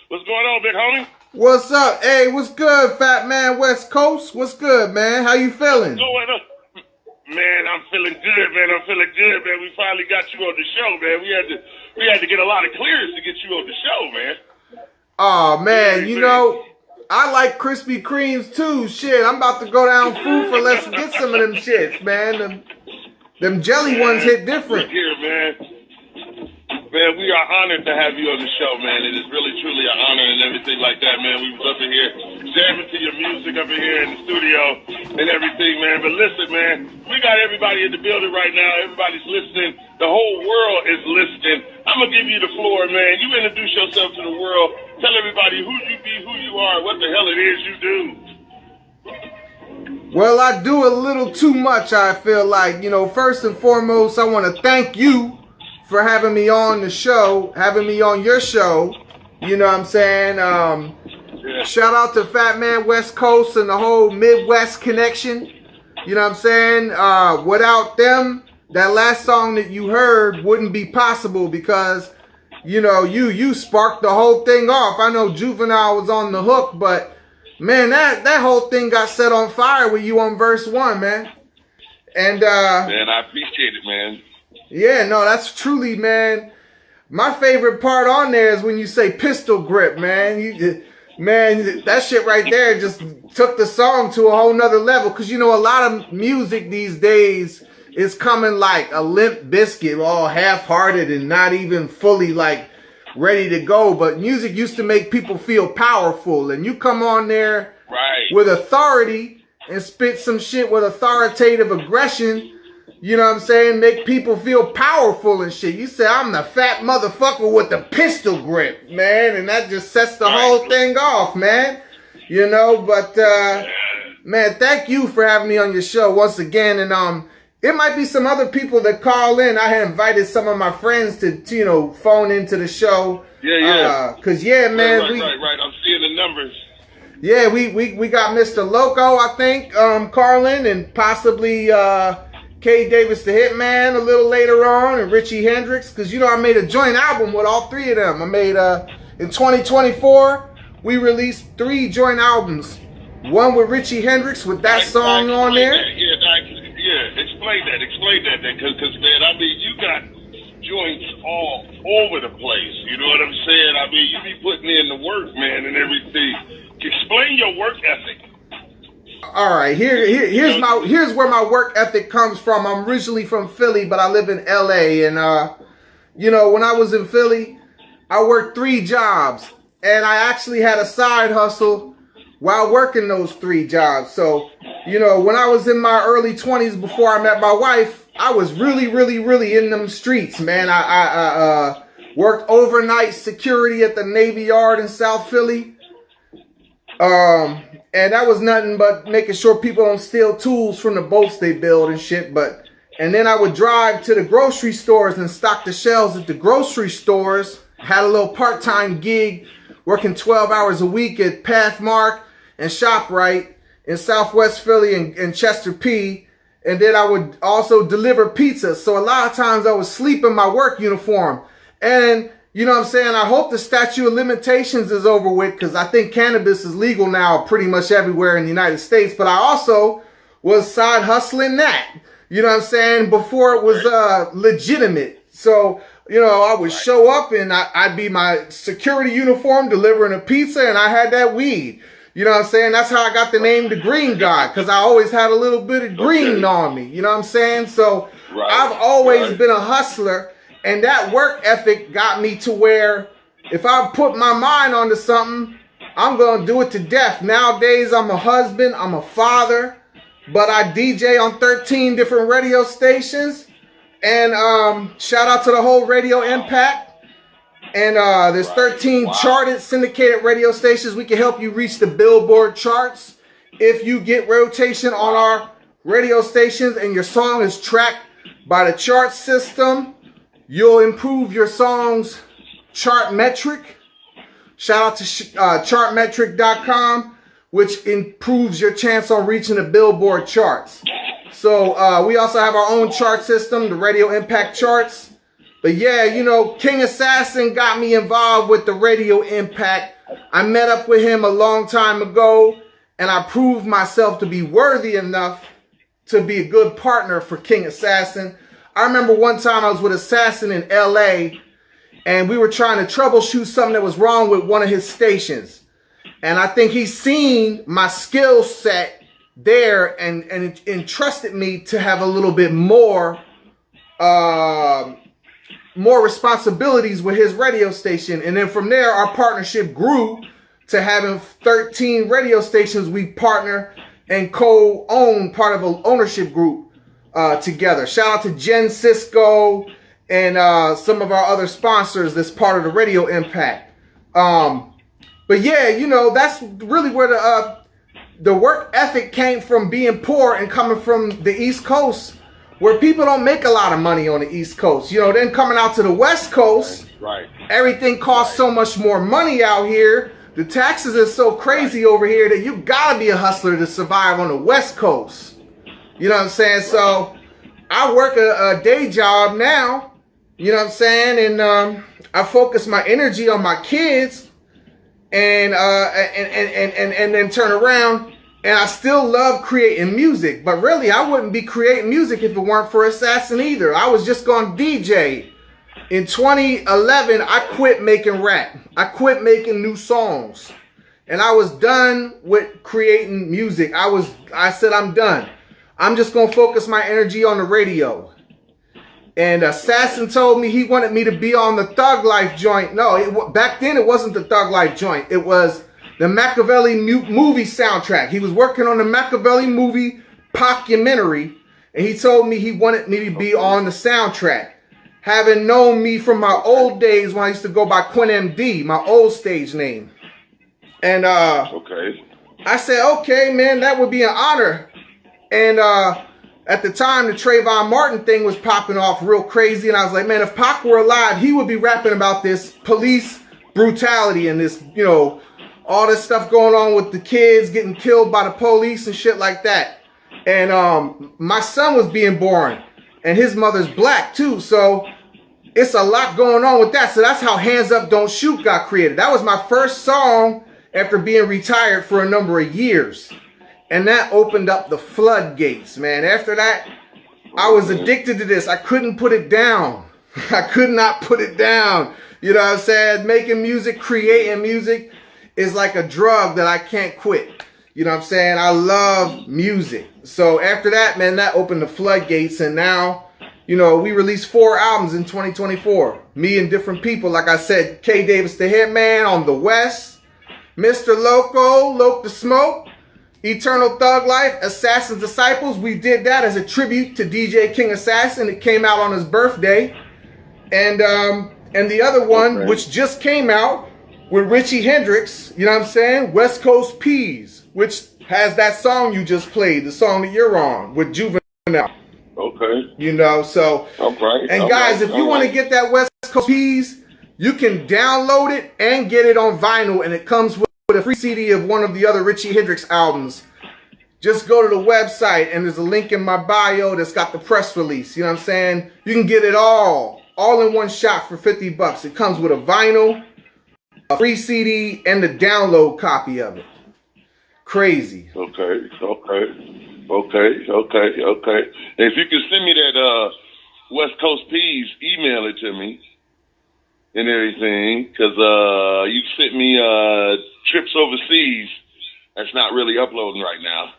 What's going on, big homie? What's up? Hey, what's good, Phatman Westcoast? What's good, man? How you feeling? Going up. Man, I'm feeling good, man. We finally got you on the show, man. We had to get a lot of clearance to get you on the show, man. Oh, man, you know, I like Krispy Kremes too. Shit, I'm about to go down food for let's get some of them shits, man. Them jelly ones hit different. Here, man. Man, we are honored to have you on the show, man. It is really, truly an honor and everything like that, man. We was up in here jamming to your music up in here in the studio and everything, man. But listen, man, we got everybody in the building right now. Everybody's listening. The whole world is listening. I'm going to give you the floor, man. You introduce yourself to the world. Tell everybody who you be, who you are, what the hell it is you do. Well, I do a little too much, I feel like. You know, first and foremost, I want to thank you for having me on the show, having me on your show. You know what I'm saying? Shout out to Phatman Westcoast and the whole Midwest connection. You know what I'm saying? Without them, that last song that you heard wouldn't be possible because, you know, you sparked the whole thing off. I know Juvenile was on the hook, but man, that whole thing got set on fire with you on verse 1, man. And man, I appreciate it, man. Yeah, no, that's truly, man. My favorite part on there is when you say pistol grip, man. Man, that shit right there just took the song to a whole nother level. Cause you know, a lot of music these days is coming like a Limp Biscuit, all half-hearted and not even fully like ready to go. But music used to make people feel powerful, and you come on there with authority and spit some shit with authoritative aggression. You know what I'm saying? Make people feel powerful and shit. You say, I'm the fat motherfucker with the pistol grip, man. And that just sets the whole thing off, man. You know, but, man, thank you for having me on your show once again. And, it might be some other people that call in. I had invited some of my friends to you know, phone into the show. Yeah. Cause yeah, man. Right. I'm seeing the numbers. Yeah, we got Mr. Loco, I think, Carlin, and possibly, K. Davis the Hitman a little later on, and Richie Hendrix, because you know I made a joint album with all three of them. I made in 2024 we released 3 joint albums. One with Richie Hendrix with that song on there. Explain that, because man, I mean, you got joints all over the place. You know what I'm saying? I mean, you be putting in the work, man, and everything. Explain your work ethic. All right, here's where my work ethic comes from. I'm originally from Philly, but I live in LA, and you know, when I was in Philly, I worked 3 jobs, and I actually had a side hustle while working those 3 jobs. So, you know, when I was in my early 20s before I met my wife, I was really in them streets, man. I worked overnight security at the Navy Yard in South Philly. And that was nothing but making sure people don't steal tools from the boats they build and shit. And then I would drive to the grocery stores and stock the shelves at the grocery stores. Had a little part-time gig working 12 hours a week at Pathmark and ShopRite in Southwest Philly and Chester P. And then I would also deliver pizza. So a lot of times I would sleep in my work uniform. And you know what I'm saying? I hope the statute of limitations is over with, because I think cannabis is legal now pretty much everywhere in the United States. But I also was side hustling that. You know what I'm saying? Before it was legitimate. So, you know, I would show up and I'd be my security uniform delivering a pizza, and I had that weed. You know what I'm saying? That's how I got the name The Green Guy, because I always had a little bit of green on me. You know what I'm saying? So I've always been a hustler. And that work ethic got me to where if I put my mind onto something, I'm going to do it to death. Nowadays, I'm a husband, I'm a father, but I DJ on 13 different radio stations. And shout out to the whole Radio Impact. And there's 13 charted syndicated radio stations. We can help you reach the Billboard charts. If you get rotation on our radio stations and your song is tracked by the chart system, you'll improve your song's chart metric. Shout out to chartmetric.com, which improves your chance on reaching the Billboard charts. So we also have our own chart system, the Radio Impact charts. But yeah, you know, King Assassin got me involved with the Radio Impact I met up with him a long time ago, and I proved myself to be worthy enough to be a good partner for King Assassin. I remember one time I was with Assassin in LA, and we were trying to troubleshoot something that was wrong with one of his stations. And I think he's seen my skill set there and entrusted me to have a little bit more responsibilities with his radio station. And then from there, our partnership grew to having 13 radio stations we partner and co-own, part of an ownership group together. Shout out to Jen Cisco and some of our other sponsors that's part of the Radio Impact. But yeah, you know, that's really where the work ethic came from, being poor and coming from the East Coast, where people don't make a lot of money on the East Coast. You know, then coming out to the West Coast, right. Everything costs so much more money out here. The taxes are so crazy over here that you gotta be a hustler to survive on the West Coast. You know what I'm saying? So I work a day job now, you know what I'm saying? And I focus my energy on my kids and then turn around, and I still love creating music. But really, I wouldn't be creating music if it weren't for Assassin either. I was just going to DJ. In 2011, I quit making rap. I quit making new songs. And I was done with creating music. I said, I'm done. I'm just going to focus my energy on the radio. And Assassin told me he wanted me to be on the Thug Life joint. No, back then it wasn't the Thug Life joint. It was the Machiavelli movie soundtrack. He was working on the Machiavelli movie documentary, and he told me he wanted me to be on the soundtrack. Having known me from my old days when I used to go by Quinn MD, my old stage name. And okay. I said, okay, man, that would be an honor. And at the time, the Trayvon Martin thing was popping off real crazy. And I was like, man, if Pac were alive, he would be rapping about this police brutality and this, you know, all this stuff going on with the kids getting killed by the police and shit like that. And my son was being born, and his mother's black too. So it's a lot going on with that. So that's how Hands Up, Don't Shoot got created. That was my first song after being retired for a number of years. And that opened up the floodgates, man. After that, I was addicted to this. I couldn't put it down. I could not put it down. You know what I'm saying? Making music, creating music is like a drug that I can't quit. You know what I'm saying? I love music. So after that, man, that opened the floodgates. And now, you know, we released 4 albums in 2024. Me and different people. Like I said, K. Davis the Hitman on the West. Mr. Loco, Locdasmoke, Eternal Thug Life, Assassin's Disciplez. We did that as a tribute to DJ King Assassin. It came out on his birthday. And the other one, which just came out with Richie Hendrix, you know what I'm saying? West Coast Peas, which has that song you just played, the song that you're on with Juvenile. Okay. You know, so. Okay. And guys, if you want to get that West Coast Peas, you can download it and get it on vinyl, and it comes with a free CD of one of the other Richie Hendrix albums. Just go to the website, and there's a link in my bio that's got the press release. You know what I'm saying? You can get it all in one shot for $50. It comes with a vinyl, a free CD, and the download copy of it. Crazy. Okay. If you can send me that West Coast Peas, email it to me and everything, because you sent me Tripz Overseas. That's not really uploading right now.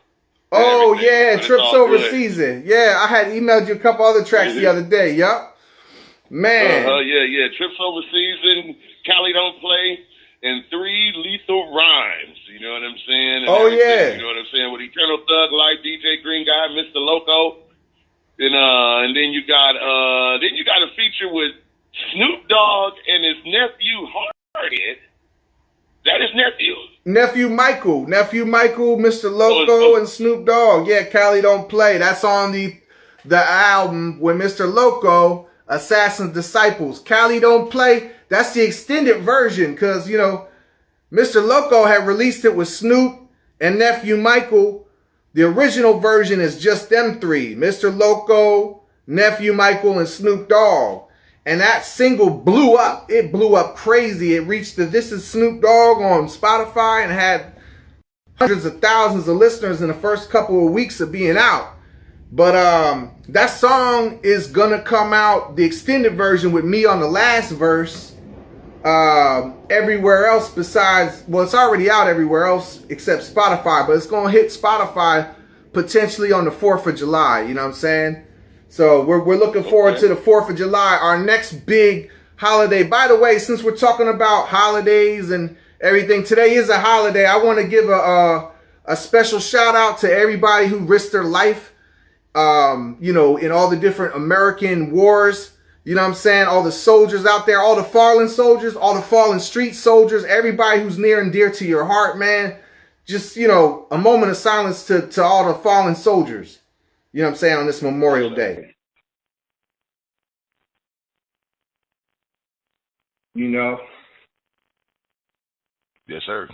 Oh yeah, Tripz Overseas. Yeah, I had emailed you a couple other tracks the other day. Yup. Man. Yeah. Tripz Overseas and Cali Don't Play and 3 Lethal Rhymes. You know what I'm saying? And oh yeah. You know what I'm saying? With Eternal Thug Life, DJ Greenguy, Mr. Loco. And then you got a feature with Snoop Dogg and his nephew Hardhead. That is Nephew Michael, Mr. Loco, and Snoop Dogg. Yeah, Cali Don't Play. That's on the album with Mr. Loco, Assassin's Disciplez. Cali Don't Play. That's the extended version, because, you know, Mr. Loco had released it with Snoop and Nephew Michael. The original version is just them 3. Mr. Loco, Nephew Michael, and Snoop Dogg. And that single blew up. It blew up crazy. It reached the This Is Snoop Dogg on Spotify and had hundreds of thousands of listeners in the first couple of weeks of being out. But that song is gonna come out, the extended version with me on the last verse, everywhere else besides, well, it's already out everywhere else except Spotify, but it's gonna hit Spotify potentially on the 4th of July, you know what I'm saying? So we're looking forward to the 4th of July, our next big holiday. By the way, since we're talking about holidays and everything, today is a holiday. I want to give a special shout out to everybody who risked their life, you know, in all the different American wars. You know what I'm saying? All the soldiers out there, all the fallen soldiers, all the fallen street soldiers, everybody who's near and dear to your heart, man. Just, you know, a moment of silence to all the fallen soldiers. You know what I'm saying? On this Memorial Day. You know? Yes, sir.